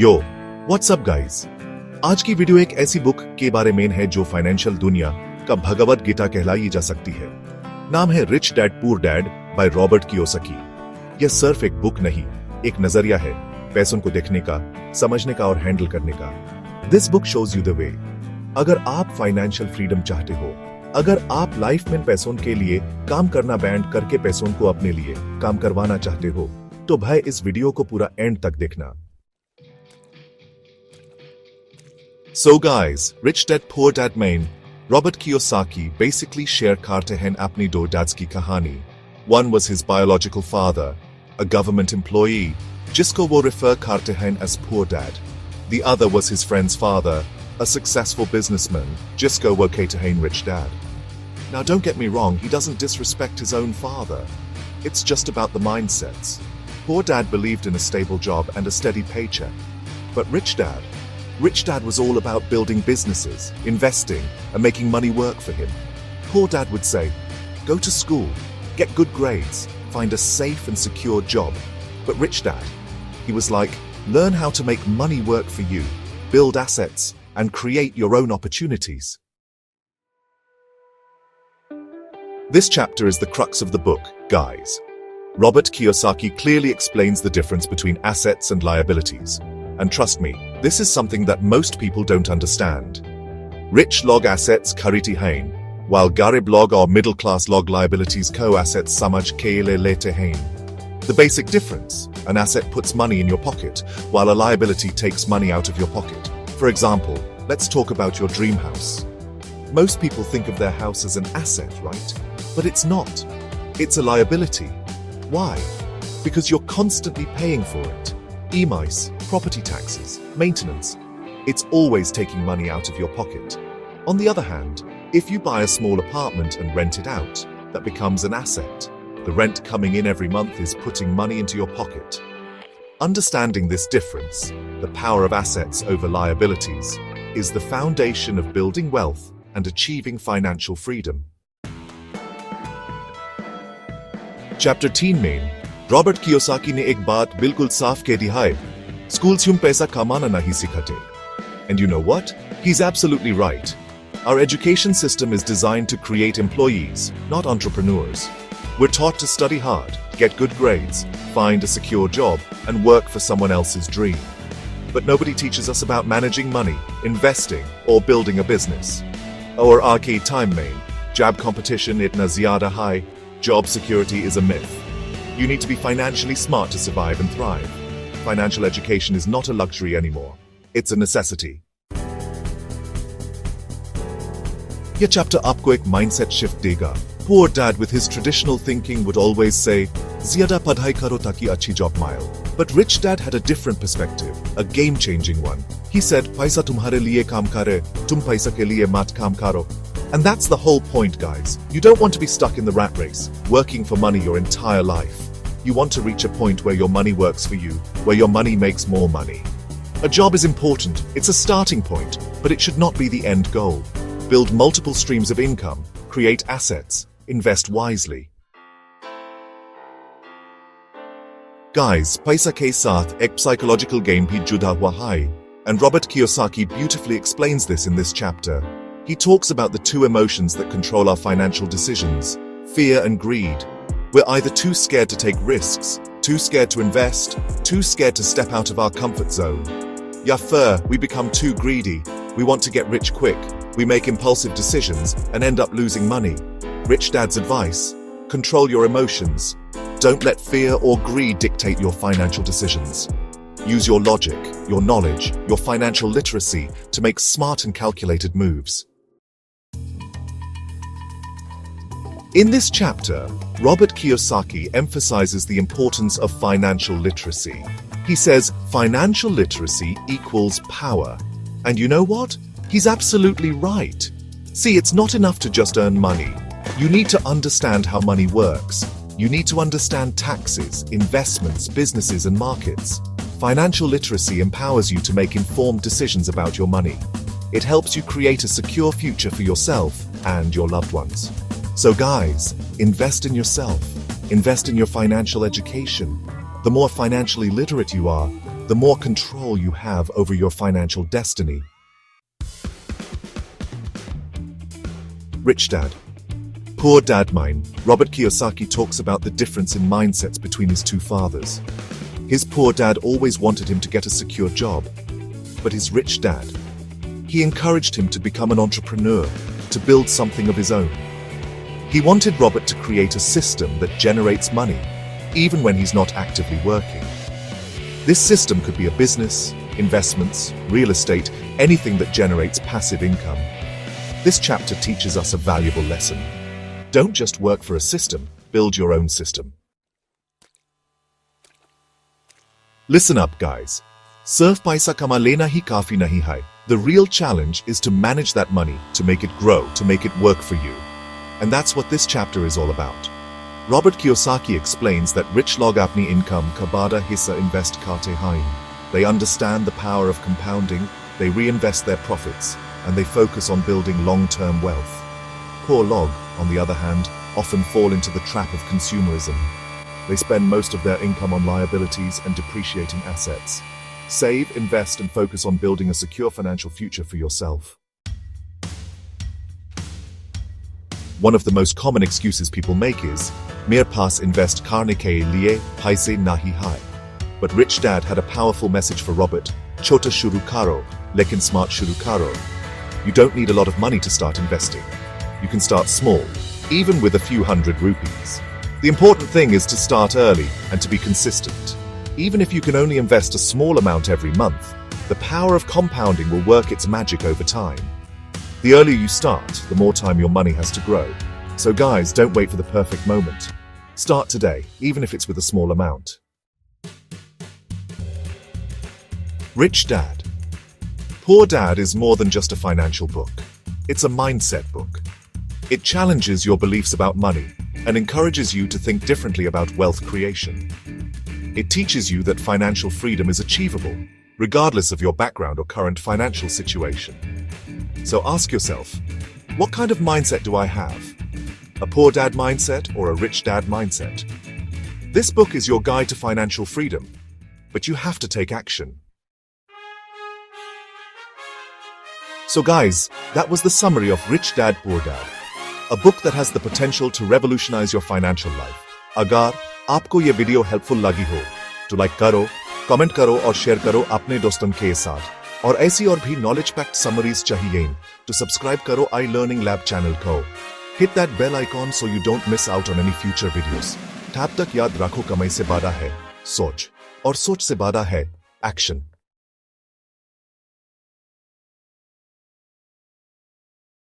Yo what's up guys. आज की video एक ऐसी बुक के बारे में है जो फाइनेंशियल दुनिया का भगवत गीता कहलाई जा सकती है। नाम है rich dad poor dad by Robert Kiyosaki. यह सिर्फ एक बुक नहीं, एक नजरिया है पैसों को देखने का, समझने का और हैंडल करने का। This book shows you the way. अगर आप फाइनेंशियल फ्रीडम चाहते हो, अगर आप लाइफ में पैसों के लिए काम करना बैंड करके पैसों को अपने लिए काम करवाना चाहते हो, तो भाई इस वीडियो को पूरा एंड तक देखना। So guys, Rich Dad Poor Dad में Robert Kiyosaki basically share करते हैं अपनी दो dads की कहानी। One was his biological father, a government employee, जिसको वो refer करते हैं as poor dad. The other was his friend's father, a successful businessman, जिसको वो कहते हैं rich dad. Now don't get me wrong, he doesn't disrespect his own father. It's just about the mindsets. Poor dad believed in a stable job and a steady paycheck. But Rich Dad was all about building businesses, investing, and making money work for him. Poor Dad would say, go to school, get good grades, find a safe and secure job. But Rich Dad, he was like, learn how to make money work for you, build assets, and create your own opportunities. This chapter is the crux of the book, guys. Robert Kiyosaki clearly explains the difference between assets and liabilities. And trust me, this is something that most people don't understand. Rich log assets khariti hain, while garib log or middle class log liabilities co-assets samaj keele lete hain. The basic difference: an asset puts money in your pocket, while a liability takes money out of your pocket. For example, let's talk about your dream house. Most people think of their house as an asset, right? But it's not. It's a liability. Why? Because you're constantly paying for it. EMIs, property taxes, maintenance. It's always taking money out of your pocket. On the other hand, if you buy a small apartment and rent it out, that becomes an asset. The rent coming in every month is putting money into your pocket. Understanding this difference, the power of assets over liabilities, is the foundation of building wealth and achieving financial freedom. Chapter 10 में Robert Kiyosaki ने एक बात बिल्कुल साफ कह दी है, school से हम पैसा कमाना नहीं सिखाते। And you know what? He's absolutely right. Our education system is designed to create employees, not entrepreneurs. We're taught to study hard, get good grades, find a secure job, and work for someone else's dream. But nobody teaches us about managing money, investing, or building a business. Our arcade time main, job competition itna zyada high, job security is a myth. You need to be financially smart to survive and thrive. Financial education is not a luxury anymore. It's a necessity. This chapter आपको एक mindset shift देगा. Poor dad with his traditional thinking would always say, ज़्यादा पढ़ाई करो ताकि अच्छी job मिले. But rich dad had a different perspective, a game-changing one. He said, पैसा तुम्हारे लिए काम करे, तुम पैसा के लिए मत काम करो. And that's the whole point, guys. You don't want to be stuck in the rat race, working for money your entire life. You want to reach a point where your money works for you, where your money makes more money. A job is important, it's a starting point, but it should not be the end goal. Build multiple streams of income, create assets, invest wisely. Guys, paisa ke saath ek psychological game bhi juda hua hai, and Robert Kiyosaki beautifully explains this in this chapter. He talks about the two emotions that control our financial decisions, fear and greed. We're either too scared to take risks, too scared to invest, too scared to step out of our comfort zone. Ya fear, we become too greedy. We want to get rich quick. We make impulsive decisions and end up losing money. Rich Dad's advice: control your emotions. Don't let fear or greed dictate your financial decisions. Use your logic, your knowledge, your financial literacy to make smart and calculated moves. In this chapter, Robert Kiyosaki emphasizes the importance of financial literacy. He says financial literacy equals power. And you know what? He's absolutely right. See, it's not enough to just earn money. You need to understand how money works. You need to understand taxes, investments, businesses, and markets. Financial literacy empowers you to make informed decisions about your money. It helps you create a secure future for yourself and your loved ones. So guys, invest in yourself. Invest in your financial education. The more financially literate you are, the more control you have over your financial destiny. Rich Dad, Poor Dad Mine. Robert Kiyosaki talks about the difference in mindsets between his two fathers. His poor dad always wanted him to get a secure job, but his rich dad, he encouraged him to become an entrepreneur, to build something of his own. He wanted Robert to create a system that generates money, even when he's not actively working. This system could be a business, investments, real estate, anything that generates passive income. This chapter teaches us a valuable lesson. Don't just work for a system, build your own system. Listen up, guys. Sirf paisa kama lena hi kafi nahi hai. The real challenge is to manage that money, to make it grow, to make it work for you. And that's what this chapter is all about. Robert Kiyosaki explains that rich log apni income ka bada hissa invest karte hain. They understand the power of compounding, they reinvest their profits, and they focus on building long-term wealth. Poor log, on the other hand, often fall into the trap of consumerism. They spend most of their income on liabilities and depreciating assets. Save, invest, and focus on building a secure financial future for yourself. One of the most common excuses people make is, mere paas invest karne ke liye paise nahi hai. But Rich Dad had a powerful message for Robert. Chota shuru karo, lekin smart shuru karo. You don't need a lot of money to start investing. You can start small, even with a few hundred rupees. The important thing is to start early and to be consistent. Even if you can only invest a small amount every month, the power of compounding will work its magic over time. The earlier you start, the more time your money has to grow. So guys, don't wait for the perfect moment. Start today, even if it's with a small amount. Rich Dad, Poor Dad is more than just a financial book. It's a mindset book. It challenges your beliefs about money and encourages you to think differently about wealth creation. It teaches you that financial freedom is achievable, regardless of your background or current financial situation. So ask yourself, what kind of mindset do I have? A poor dad mindset or a rich dad mindset? This book is your guide to financial freedom, but you have to take action. So guys, that was the summary of Rich Dad, Poor Dad, a book that has the potential to revolutionize your financial life. अगर आपको ये video helpful लगी हो तो like करो, comment करो और share करो अपने दोस्तों के साथ। और ऐसी और भी नॉलेज पैक्ड समरीज चाहिए तो सब्सक्राइब करो AiLearningLabb चैनल को। Hit that bell icon so you don't miss out on any future videos. तब तक याद रखो, कमाई से बड़ा है सोच और सोच से बड़ा है एक्शन।